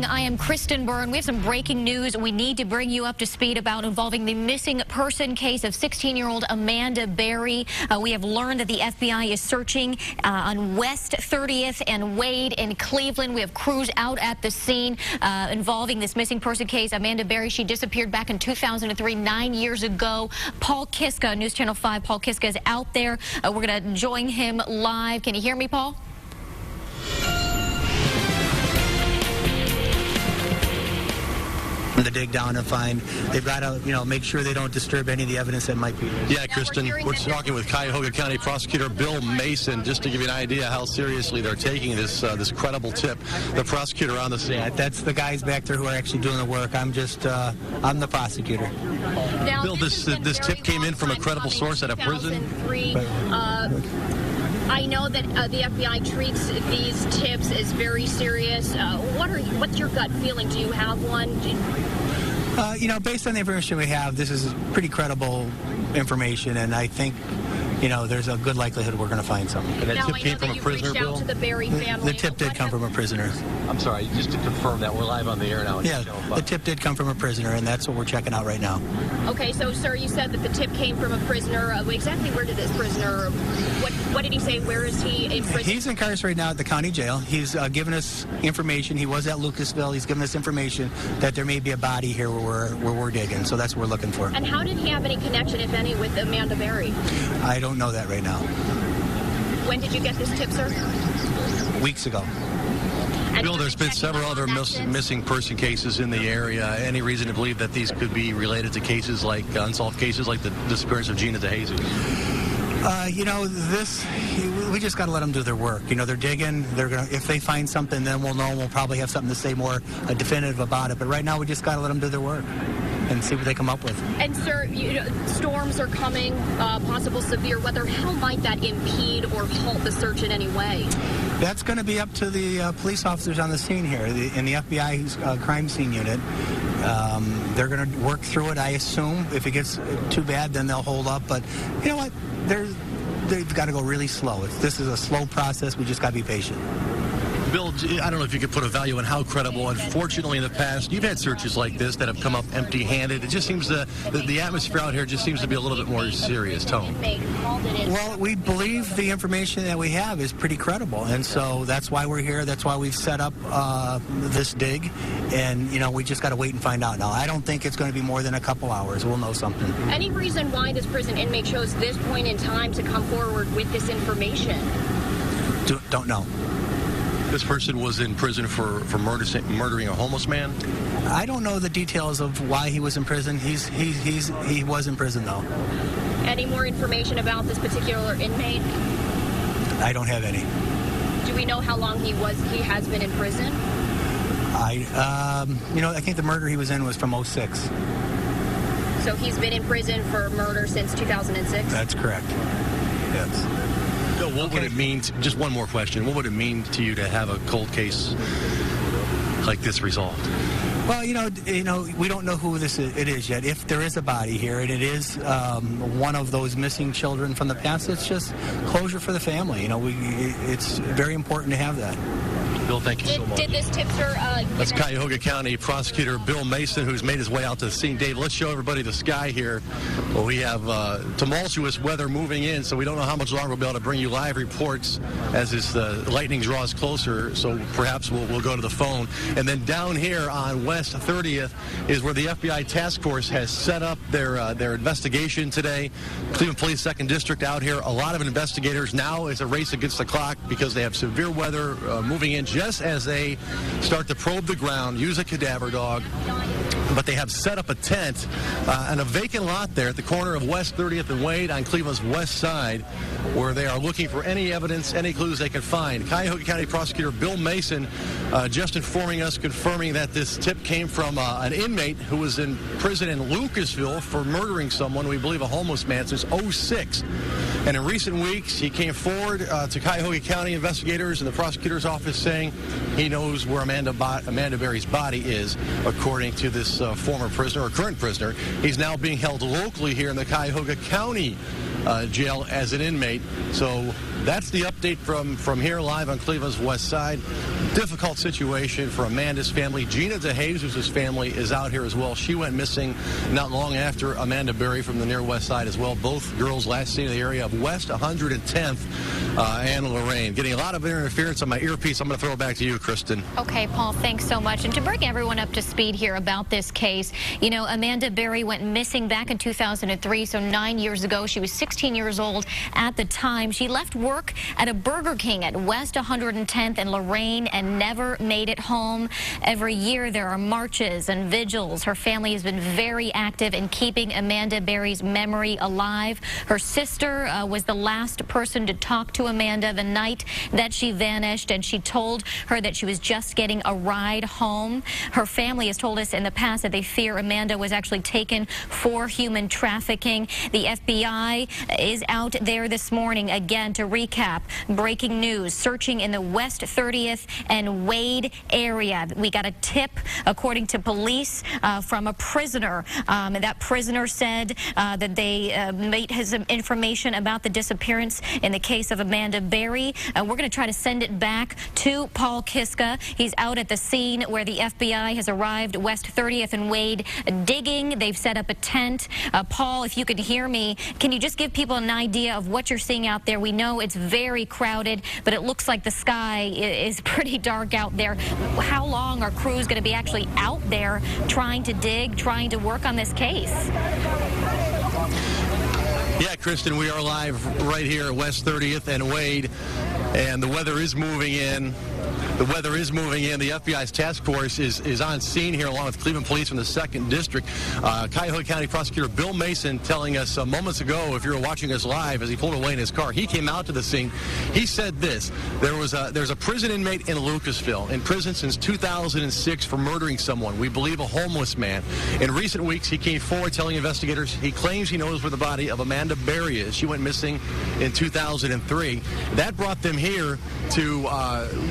I am Kristen Byrne. We have some breaking news we need to bring you up to speed about involving the missing person case of 16-year-old Amanda Berry. We have learned that the FBI is searching on West 30th and Wade in Cleveland. We have crews out at the scene involving this missing person case. Amanda Berry, she disappeared back in 2003, 9 years ago. Paul Kiska, News Channel 5. Paul Kiska is out there. We're going to join him live. Can you hear me, Paul? To dig down and find, they've got to, make sure they don't disturb any of the evidence that might be there. Yeah, Kristen, we're talking with Cuyahoga County Prosecutor Bill Mason, just to give you an idea how seriously they're taking this this credible tip. The prosecutor on the scene. Yeah, that's the guys back there who are actually doing the work. I'm just, I'm the prosecutor. Now, Bill, this tip came in from a credible source at a prison. I know that the FBI treats these tips as very serious. What's your gut feeling? Do you have one? Based on the information we have, this is pretty credible information, and I think, there's a good likelihood we're going to find something. And that tip came from a prisoner, Bill? To the Berry family. The tip did come from a prisoner. I'm sorry, just to confirm that. We're live on the air now. Yeah, the tip did come from a prisoner, and that's what we're checking out right now. Okay, so, sir, you said that the tip came from a prisoner. Exactly where did this prisoner, what did he say? Where is he in prison? He's incarcerated now at the county jail. He's given us information. He was at Lucasville. He's given us information that there may be a body here where we're digging, so that's what we're looking for. And how did he have any connection, if any, with Amanda Berry? I don't know that right now. When did you get this tip, sir? Weeks ago. Bill, there's been several other missing person cases in the area. Any reason to believe that these could be related to cases like unsolved cases like the disappearance of Gina DeJesus? We just got to let them do their work. They're digging. If they find something, then we'll know. And we'll probably have something to say more definitive about it. But right now, we just got to let them do their work and see what they come up with. And, sir, storms are coming, possible severe weather. How might that impede or halt the search in any way? That's going to be up to the police officers on the scene here in the FBI's crime scene unit. They're going to work through it, I assume. If it gets too bad, then they'll hold up. But you know what? They've got to go really slow. This is a slow process. We just got to be patient. Bill, I don't know if you could put a value on how credible. Unfortunately, in the past, you've had searches like this that have come up empty-handed. It just seems the atmosphere out here just seems to be a little bit more serious tone. Well, we believe the information that we have is pretty credible, and so that's why we're here. That's why we've set up this dig, and we just got to wait and find out. Now, I don't think it's going to be more than a couple hours. We'll know something. Any reason why this prison inmate chose this point in time to come forward with this information? Don't know. This person was in prison for murdering a homeless man? I don't know the details of why he was in prison. He was in prison, though. Any more information about this particular inmate? I don't have any. Do we know how long he has been in prison? I think the murder he was in was from 06. So he's been in prison for murder since 2006? That's correct. Yes. So what would it mean, just one more question, what would it mean to you to have a cold case like this resolved? Well, we don't know who it is yet. If there is a body here and it is one of those missing children from the past, it's just closure for the family. It's very important to have that. Bill, thank you so much. Did this tipster... That's Cuyahoga County Prosecutor Bill Mason, who's made his way out to the scene. Dave, let's show everybody the sky here. Well, we have tumultuous weather moving in, so we don't know how much longer we'll be able to bring you live reports as this lightning draws closer, so perhaps we'll go to the phone. And then down here on West 30th is where the FBI task force has set up their investigation today. Cleveland Police 2nd District out here. A lot of investigators. Now it's a race against the clock because they have severe weather moving in just as they start to probe the ground, use a cadaver dog. But they have set up a tent on a vacant lot there at the corner of West 30th and Wade on Cleveland's west side, where they are looking for any evidence, any clues they can find. Cuyahoga County Prosecutor Bill Mason just informing us, confirming that this tip came from an inmate who was in prison in Lucasville for murdering someone, we believe a homeless man, since 06. And in recent weeks, he came forward to Cuyahoga County investigators and the prosecutor's office saying he knows where Amanda Berry's body is, according to this former prisoner, or current prisoner. He's now being held locally here in the Cuyahoga County jail as an inmate. So that's the update from here live on Cleveland's west side. difficult situation for Amanda's family. Gina DeJesus' family is out here as well. She went missing not long after Amanda Berry from the near west side as well. Both girls last seen in the area of West 110th and Lorraine. Getting a lot of interference on my earpiece. I'm going to throw it back to you, Kristen. Okay, Paul, thanks so much. And to bring everyone up to speed here about this case, you know, Amanda Berry went missing back in 2003, so 9 years ago. She was 16 years old at the time. She left work at a Burger King at West 110th and Lorraine and never made it home. Every year there are marches and vigils. Her family has been very active in keeping Amanda Berry's memory alive. Her sister was the last person to talk to Amanda the night that she vanished, and she told her that she was just getting a ride home. Her family has told us in the past that they fear Amanda was actually taken for human trafficking. The FBI is out there this morning again to recap breaking news, searching in the West 30th and Wade area. We got a tip, according to police, from a prisoner. That prisoner said that they made his information about the disappearance in the case of Amanda Berry. We're going to try to send it back to Paul Kiska. He's out at the scene where the FBI has arrived, West 30th and Wade, digging. They've set up a tent. Paul, if you can hear me, can you just give people an idea of what you're seeing out there? We know it's very crowded, but it looks like the sky is pretty dark out there. How long are crews going to be actually out there trying to dig, trying to work on this case? Yeah, Kristen, we are live right here at West 30th and Wade, and the weather is moving in. The weather is moving in. The FBI's task force is on scene here along with Cleveland Police from the 2nd District. Cuyahoga County Prosecutor Bill Mason telling us moments ago, if you were watching us live, as he pulled away in his car, he came out to the scene. He said this: there's a prison inmate in Lucasville, in prison since 2006 for murdering someone, we believe a homeless man. In recent weeks, he came forward telling investigators he claims he knows where the body of Amanda Berry is. She went missing in 2003. That brought them here to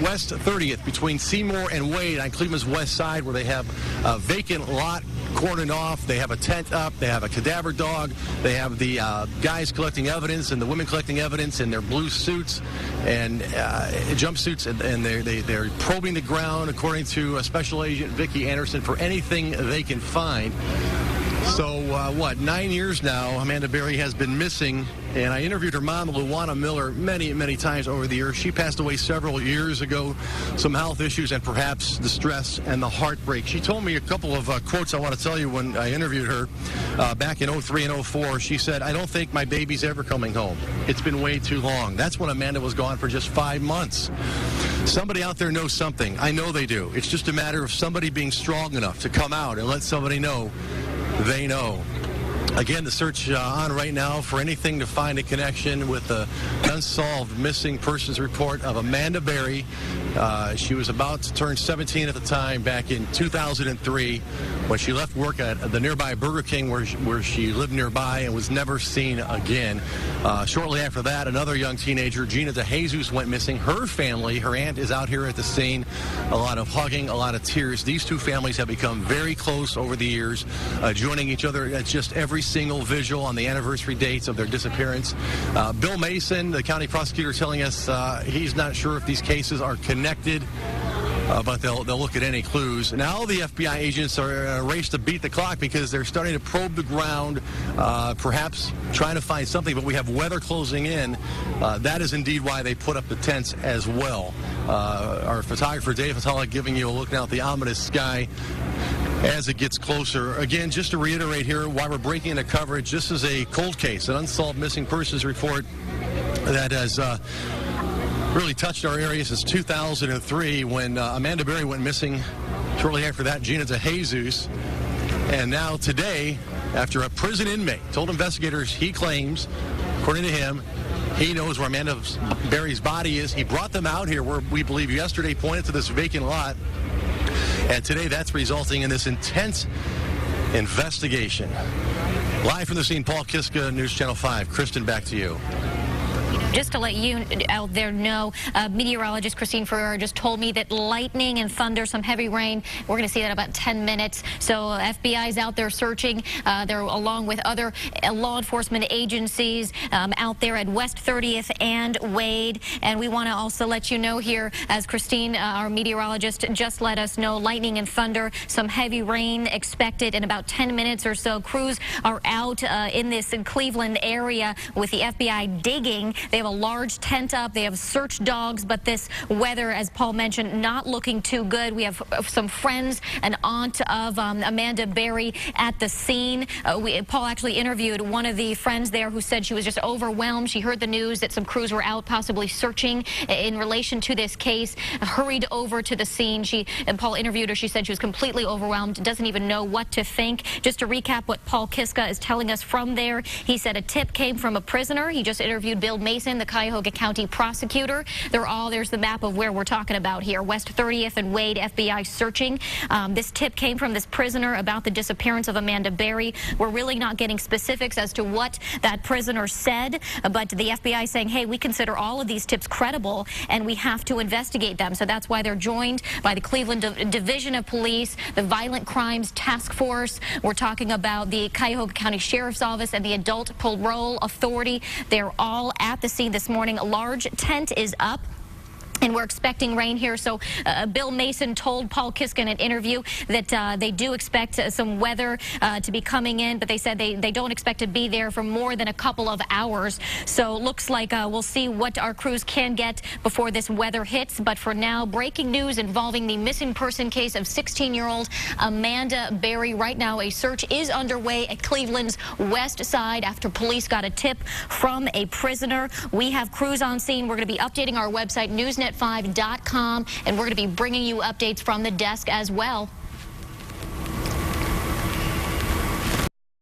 West 30th between Seymour and Wade on Cleveland's west side, where they have a vacant lot cordoned off. They have a tent up. They have a cadaver dog. They have the guys collecting evidence and the women collecting evidence in their blue suits and jumpsuits, and they're probing the ground, according to Special Agent Vicki Anderson, for anything they can find. So, 9 years now, Amanda Berry has been missing, and I interviewed her mom, Luana Miller, many, many times over the years. She passed away several years ago, some health issues and perhaps the stress and the heartbreak. She told me a couple of quotes I want to tell you when I interviewed her back in 03 and 04. She said, "I don't think my baby's ever coming home. It's been way too long." That's when Amanda was gone for just 5 months. Somebody out there knows something. I know they do. It's just a matter of somebody being strong enough to come out and let somebody know they know. Again, the search on right now for anything to find a connection with the unsolved missing persons report of Amanda Berry. She was about to turn 17 at the time, back in 2003, when she left work at the nearby Burger King where she lived nearby and was never seen again. Shortly after that, another young teenager, Gina DeJesus, went missing. Her family, her aunt, is out here at the scene. A lot of hugging, a lot of tears. These two families have become very close over the years, joining each other at just every single vigil on the anniversary dates of their disappearance. Bill Mason, the county prosecutor, telling us he's not sure if these cases are connected, but they'll look at any clues. Now the FBI agents are in a race to beat the clock because they're starting to probe the ground, perhaps trying to find something, but we have weather closing in. That is indeed why they put up the tents as well. Our photographer, Dave Fatala, giving you a look now at the ominous sky as it gets closer. Again, just to reiterate here why we're breaking into coverage, this is a cold case, an unsolved missing persons report that has really touched our area since 2003, when Amanda Berry went missing. Shortly after that, Gina DeJesus. And now today, after a prison inmate told investigators he claims, according to him, he knows where Amanda Berry's body is. He brought them out here where we believe yesterday pointed to this vacant lot. And today that's resulting in this intense investigation. Live from the scene, Paul Kiska, News Channel 5. Kristen, back to you. Just to let you out there know, meteorologist Christine Ferrer just told me that lightning and thunder, some heavy rain, we're going to see that in about 10 minutes. So FBI is out there searching. They're along with other law enforcement agencies out there at West 30th and Wade. And we want to also let you know here, as Christine, our meteorologist, just let us know, lightning and thunder, some heavy rain expected in about 10 minutes or so. Crews are out in this Cleveland area with the FBI digging. They have a large tent up. They have search dogs, but this weather, as Paul mentioned, not looking too good. We have some friends, an aunt of Amanda Berry at the scene. Paul actually interviewed one of the friends there who said she was just overwhelmed. She heard the news that some crews were out possibly searching in relation to this case, hurried over to the scene. Paul interviewed her. She said she was completely overwhelmed, doesn't even know what to think. Just to recap what Paul Kiska is telling us from there, he said a tip came from a prisoner. He just interviewed Bill Mason, the Cuyahoga County Prosecutor. There's the map of where we're talking about here. West 30th and Wade, FBI searching. This tip came from this prisoner about the disappearance of Amanda Berry. We're really not getting specifics as to what that prisoner said, but the FBI saying, hey, we consider all of these tips credible and we have to investigate them. So that's why they're joined by the Cleveland Division of Police, the Violent Crimes Task Force. We're talking about the Cuyahoga County Sheriff's Office and the Adult Parole Authority. They're all at the scene this morning. A large tent is up, and we're expecting rain here. So Bill Mason told Paul Kiska in an interview that they do expect some weather to be coming in, but they said they don't expect to be there for more than a couple of hours. So looks like we'll see what our crews can get before this weather hits. But for now, breaking news involving the missing person case of 16-year-old Amanda Berry. Right now, a search is underway at Cleveland's west side after police got a tip from a prisoner. We have crews on scene. We're going to be updating our website, newsnet5.com, and we're going to be bringing you updates from the desk as well.